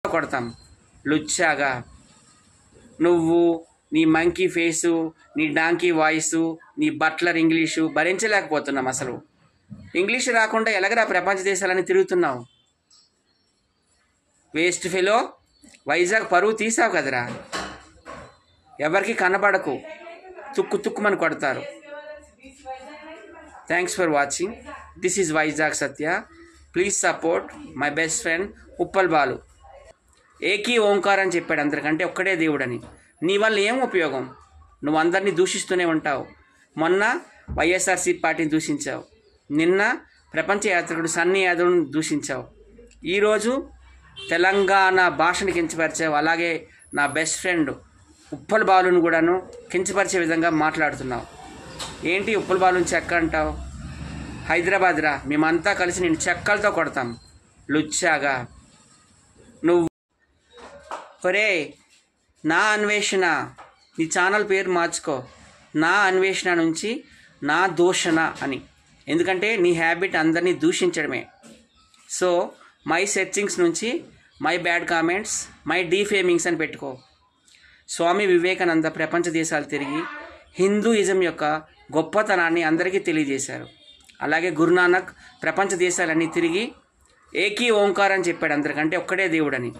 కొడతాం లుచ్చాగా. నువ్వు నీ మంకీ ఫేసు, నీ డాంకీ వాయిసు, నీ బట్లర్ ఇంగ్లీషు భరించలేకపోతున్నాం. అసలు ఇంగ్లీషు రాకుండా ఎలాగరా ప్రపంచ దేశాలని తిరుగుతున్నావు? వేస్ట్ ఫెలో, వైజాగ్ పరువు తీసావు కదరా. ఎవరికి కనబడకు, తుక్కు తుక్కుమని కొడతారు. Thanks for watching. This is Vizag Satya. Please support my best friend Uppal Balu. ఏకీ ఓంకార్ అని చెప్పాడు, అందరికంటే ఒక్కడే దేవుడని. నీ వల్ల ఏం ఉపయోగం? నువ్వు అందరినీ దూషిస్తూనే ఉంటావు. మొన్న వైఎస్ఆర్సీ పార్టీని దూషించావు, నిన్న ప్రపంచ యాత్రికుడు సన్నీ యాదవ్ని దూషించావు, ఈరోజు తెలంగాణ భాషను కించపరిచావు. అలాగే నా బెస్ట్ ఫ్రెండ్ ఉప్పల్ బాలుని కూడాను కించపరిచే విధంగా మాట్లాడుతున్నావు. ఏంటి ఉప్పల్ బాలుని చెక్క అంటావు? హైదరాబాద్ రా, మేమంతా కలిసి నేను చెక్కలతో కొడతాం లుచ్చాగా. నువ్వు ఒరే నా అన్వేషణ, నీ ఛానల్ పేరు మార్చుకో, నా అన్వేషణ నుంచి నా దూషణ అని. ఎందుకంటే నీ హ్యాబిట్ అందరినీ దూషించడమే. సో మై సెర్చింగ్స్ నుంచి మై బ్యాడ్ కామెంట్స్, మై డీఫేమింగ్స్ అని పెట్టుకో. స్వామి వివేకానంద ప్రపంచ దేశాలు తిరిగి హిందూయిజం యొక్క గొప్పతనాన్ని అందరికీ తెలియజేశారు. అలాగే గురునానక్ ప్రపంచ దేశాలన్నీ తిరిగి ఏకీ ఓంకార్ అని చెప్పాడు, అందరికంటే ఒక్కడే దేవుడని.